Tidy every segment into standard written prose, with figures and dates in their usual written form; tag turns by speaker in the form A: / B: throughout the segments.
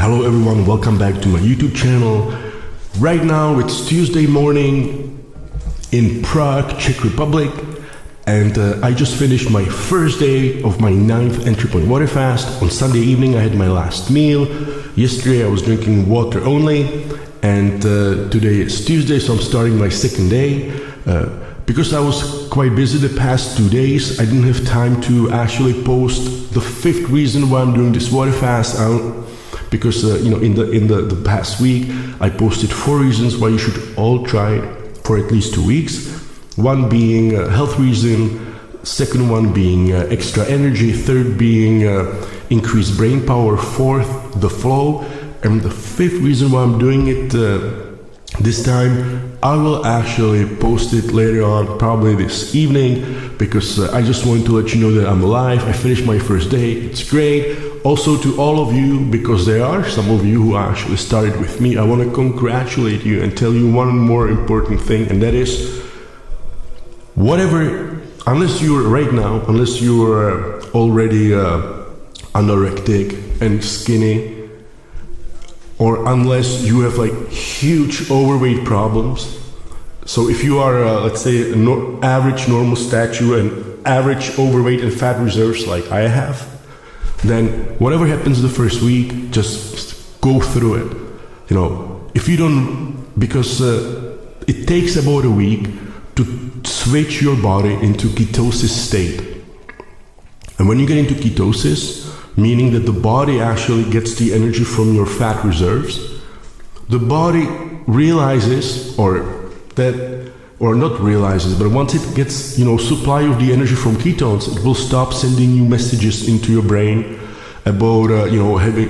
A: Hello everyone, welcome back to my YouTube channel. Right now it's Tuesday morning in Prague, Czech Republic, and I just finished my first day of my 9th ENTRYPOINT WATERFAST. On Sunday evening I had my last meal. Yesterday I was drinking water only, and today is Tuesday, so I'm starting my second day. Because I was quite busy the past 2 days, I didn't have time to actually post the 5th reason why I'm doing this water fast. Because in the past week I posted 4 reasons why you should all try it for at least 2 weeks. One being a health reason, second one being extra energy, third being increased brain power, fourth the flow, and the 5th reason why I'm doing it this time, I will actually post it later on, probably this evening, because I just wanted to let you know that I'm alive. I finished my first day, it's great. Also to all of you, because there are some of you who actually started with me, I want to congratulate you and tell you one more important thing, and that is, whatever, unless you're already anorectic and skinny, or unless you have like huge overweight problems. So if you are, let's say, average normal stature and average overweight and fat reserves like I have, then whatever happens the first week, just go through it. If you don't, because it takes about a week to switch your body into ketosis state. And when you get into ketosis, meaning that the body actually gets the energy from your fat reserves, the body realizes, or not realizes, but once it gets, supply of the energy from ketones, it will stop sending you messages into your brain about,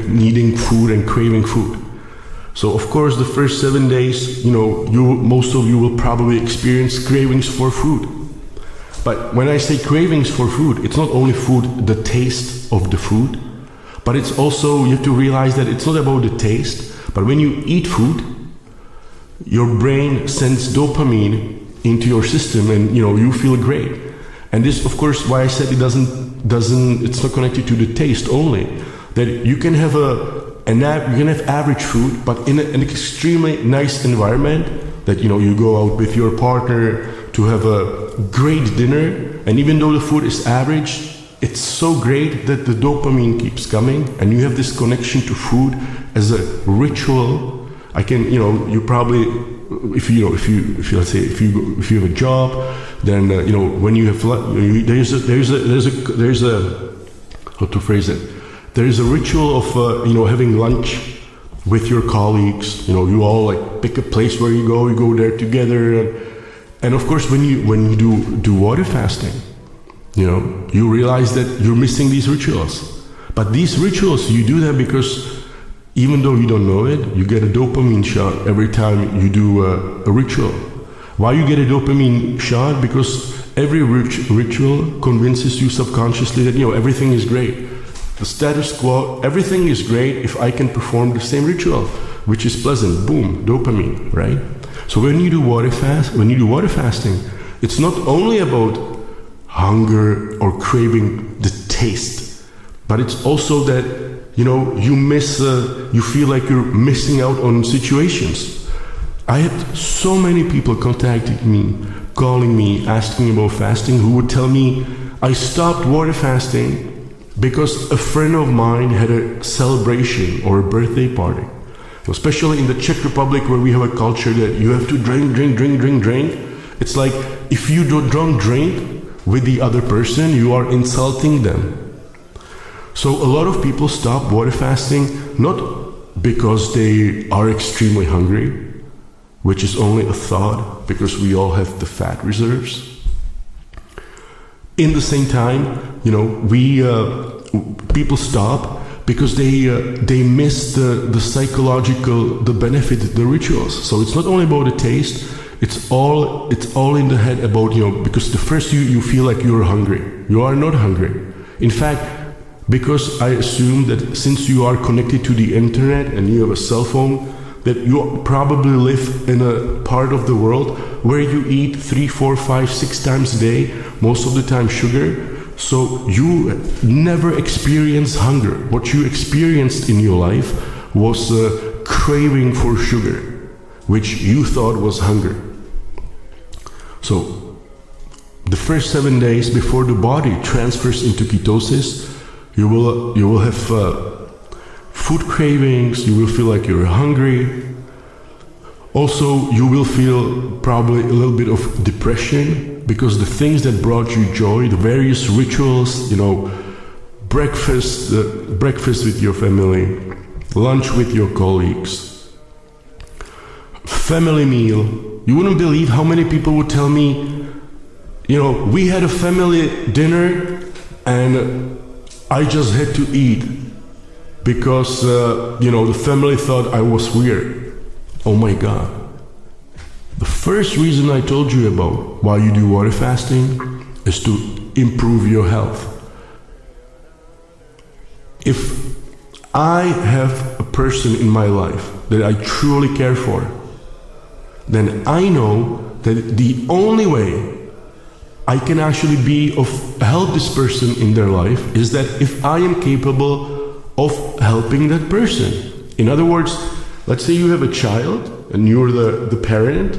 A: needing food and craving food. So of course, the first 7 days, most of you will probably experience cravings for food. But when I say cravings for food, it's not only food, the taste of the food, but it's also, you have to realize that it's not about the taste, but when you eat food, your brain sends dopamine into your system, and you feel great. And this, of course, why I said it's not connected to the taste only. That you can have average food, but in an extremely nice environment. That you go out with your partner to have a great dinner, and even though the food is average, it's so great that the dopamine keeps coming, and you have this connection to food as a ritual. You probably, if you have a job, then when you have there's a how to phrase it. There is a ritual of having lunch with your colleagues. You all like pick a place where you go there together, and of course when you do water fasting, you realize that you're missing these rituals. But these rituals, you do that because even though you don't know it, you get a dopamine shot every time you do a ritual. Why you get a dopamine shot? Because every ritual convinces you subconsciously that everything is great. The status quo, everything is great if I can perform the same ritual, which is pleasant. Boom, dopamine, right? So when you do water fasting, it's not only about hunger or craving the taste, but it's also that you feel like you're missing out on situations. I had so many people contacting me, calling me, asking about fasting, who would tell me, I stopped water fasting because a friend of mine had a celebration or a birthday party. Especially in the Czech Republic, where we have a culture that you have to drink. It's like, if you don't drink with the other person, you are insulting them. So a lot of people stop water fasting not because they are extremely hungry, which is only a thought, because we all have the fat reserves. In the same time, people stop because they miss the psychological, the benefit, the rituals. So it's not only about the taste, it's all in the head about, because the first you feel like you're hungry. You are not hungry. In fact, because I assume that since you are connected to the internet and you have a cell phone, that you probably live in a part of the world where you eat 3, 4, 5, 6 times a day, most of the time sugar. So you never experience hunger. What you experienced in your life was craving for sugar, which you thought was hunger. So the first 7 days before the body transfers into ketosis, you will have food cravings, you will feel like you're hungry. Also, you will feel probably a little bit of depression, because the things that brought you joy, the various rituals, breakfast with your family, lunch with your colleagues, family meal. You wouldn't believe how many people would tell me, we had a family dinner and I just had to eat because, the family thought I was weird. Oh my God. The first reason I told you about why you do water fasting is to improve your health. If I have a person in my life that I truly care for, then I know that the only way I can actually help this person in their life is that if I am capable of helping that person. In other words, let's say you have a child and you're the parent.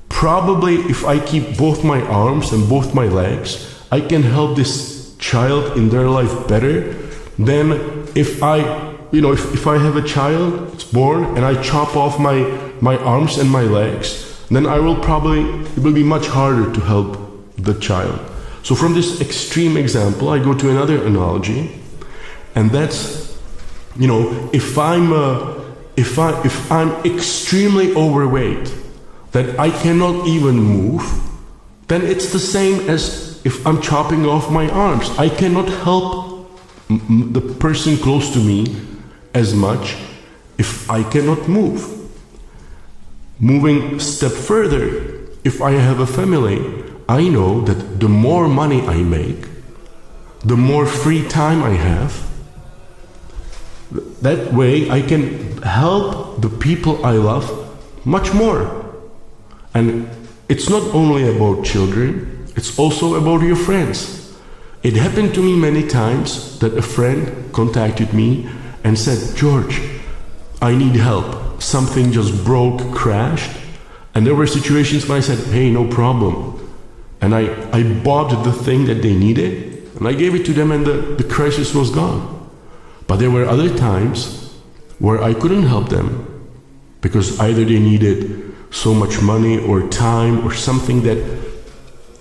A: Probably if I keep both my arms and both my legs, I can help this child in their life better than if I have a child, it's born, and I chop off my arms and my legs, then it will be much harder to help the child. So from this extreme example, I go to another analogy, and that's, if I'm extremely overweight, that I cannot even move, then it's the same as if I'm chopping off my arms. I cannot help the person close to me as much if I cannot move. Moving a step further, if I have a family, I know that the more money I make, the more free time I have. That way I can help the people I love much more. And it's not only about children, it's also about your friends. It happened to me many times that a friend contacted me and said, George, I need help. Something just broke, crashed. And there were situations when I said, hey, no problem. And I bought the thing that they needed and I gave it to them, and the crisis was gone. But there were other times where I couldn't help them because either they needed so much money or time or something that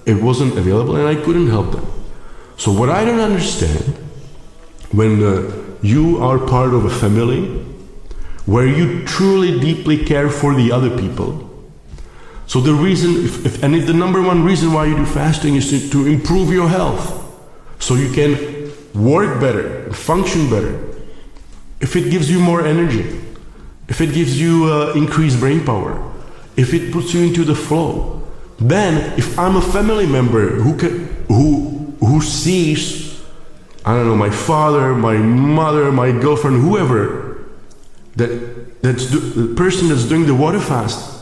A: it wasn't available, and I couldn't help them. So what I don't understand, when you are part of a family where you truly deeply care for the other people, so the reason, if the number one reason why you do fasting is to improve your health, so you can work better, function better. If it gives you more energy, if it gives you increased brain power, if it puts you into the flow, then if I'm a family member who sees, I don't know, my father, my mother, my girlfriend, whoever, that's the person that's doing the water fast,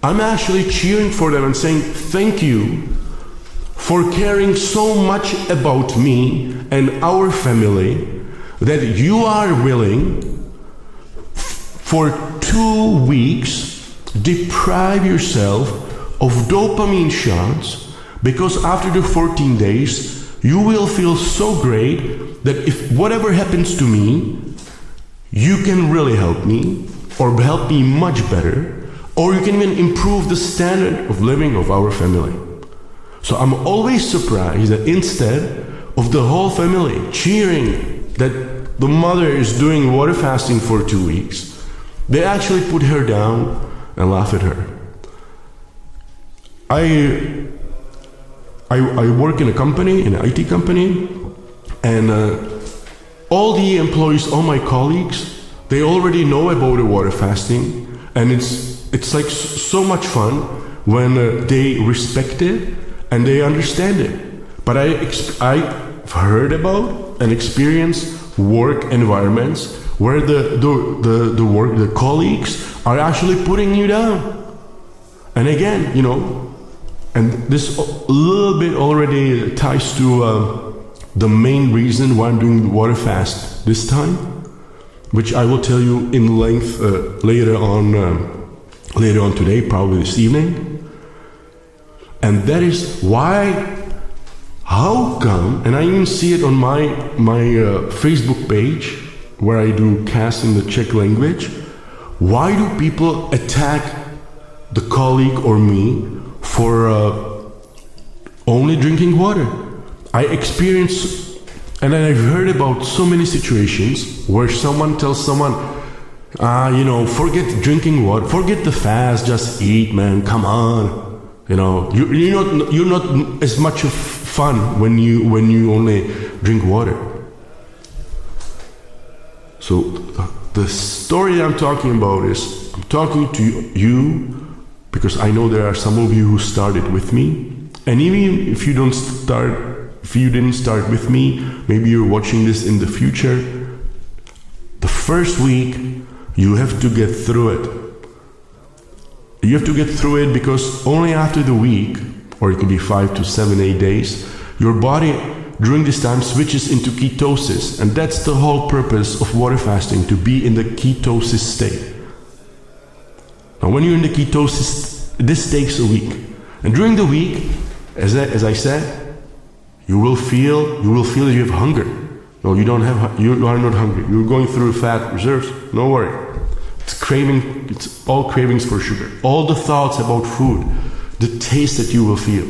A: I'm actually cheering for them and saying, thank you for caring so much about me and our family that you are willing for 2 weeks deprive yourself of dopamine shots, because after the 14 days you will feel so great that if whatever happens to me, you can really help me or help me much better, or you can even improve the standard of living of our family. So I'm always surprised that instead of the whole family cheering that the mother is doing water fasting for 2 weeks, they actually put her down and laugh at her. I work in a company, in an IT company, and all the employees, all my colleagues, they already know about the water fasting, and it's like so much fun when they respect it and they understand it. But I've heard about and experienced work environments where the colleagues are actually putting you down. And again, and this a little bit already ties to the main reason why I'm doing the water fast this time. which I will tell you in length later on today, probably this evening. And that is how come, and I even see it on my Facebook page, where I do cast in the Czech language, why do people attack the colleague or me for only drinking water? I experience, and I've heard about so many situations where someone tells someone, forget drinking water, forget the fast, just eat, man, come on. You're not as much of fun when you only drink water. So the story I'm talking about is, I'm talking to you because I know there are some of you who started with me, and even if you didn't start with me, maybe you're watching this in the future. The first week, you have to get through it. You have to get through it because only after the week, or it can be 5 to 7, 8 days, your body during this time switches into ketosis, and that's the whole purpose of water fasting, to be in the ketosis state. Now when you're in the ketosis, this takes a week, and during the week, as I said, you will feel that you have hunger. No, you are not hungry. You're going through fat reserves. No worry. It's all cravings for sugar. All the thoughts about food, the taste that you will feel,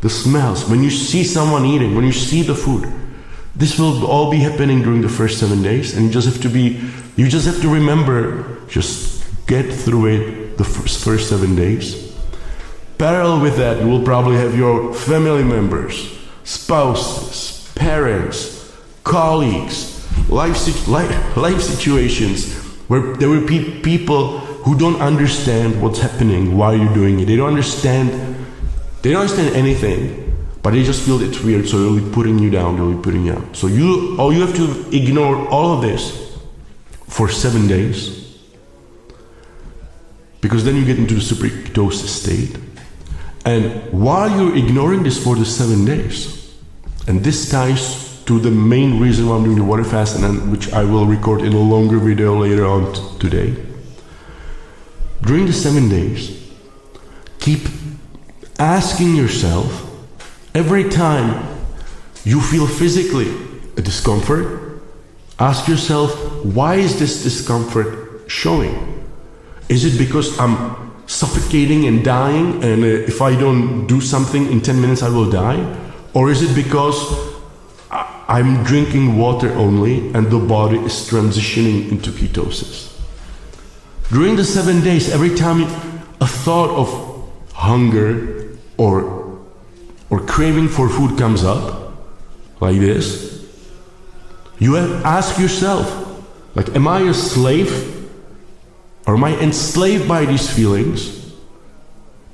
A: the smells, when you see someone eating, when you see the food, this will all be happening during the first 7 days, and you just have to remember, just get through it the first 7 days. Parallel with that, you will probably have your family members, spouses, parents, colleagues, life situations where there will be people who don't understand what's happening, why you're doing it. They don't understand anything, but they just feel it's weird, so they'll be putting you down, they'll be putting you out. So you have to ignore all of this for 7 days, because then you get into the superketosis state. And while you're ignoring this for the 7 days, and this ties to the main reason why I'm doing the water fast, and which I will record in a longer video later on today. During the 7 days, keep asking yourself, every time you feel physically a discomfort, ask yourself, why is this discomfort showing? Is it because I'm suffocating and dying, and if I don't do something in 10 minutes I will die? Or is it because I'm drinking water only and the body is transitioning into ketosis? During the 7 days, every time a thought of hunger or craving for food comes up, like this, you have to ask yourself, like, am I a slave? Or am I enslaved by these feelings?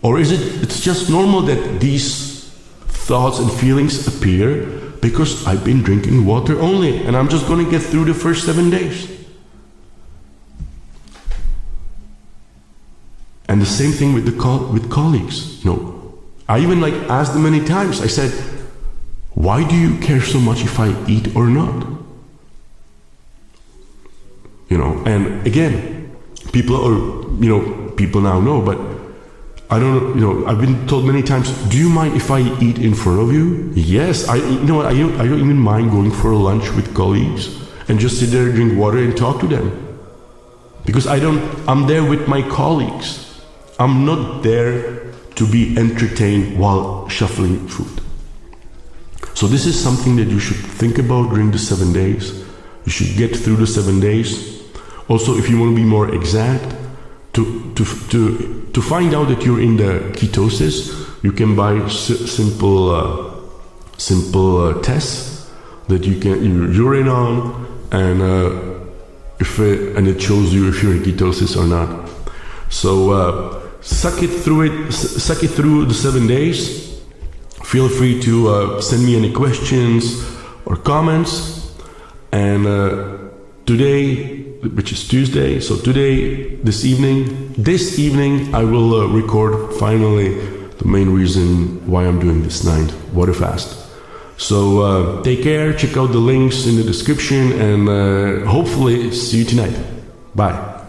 A: Or it's just normal that these thoughts and feelings appear because I've been drinking water only, and I'm just going to get through the first 7 days. And the same thing with colleagues. I even asked them many times. I said, why do you care so much if I eat or not? And again, people now know, but I don't know, I've been told many times, do you mind if I eat in front of you? Yes, I don't even mind going for a lunch with colleagues and just sit there, drink water and talk to them. Because I'm there with my colleagues. I'm not there to be entertained while shuffling food. So this is something that you should think about during the 7 days. You should get through the 7 days. Also, if you want to be more exact, to find out that you're in the ketosis, you can buy simple tests that you urine on, and it shows you if you're in ketosis or not. So suck it through the 7 days. Feel free to send me any questions or comments. And today, which is Tuesday, so this evening I will record finally the main reason why I'm doing this 9th water fast. So take care, check out the links in the description, and hopefully see you tonight. Bye.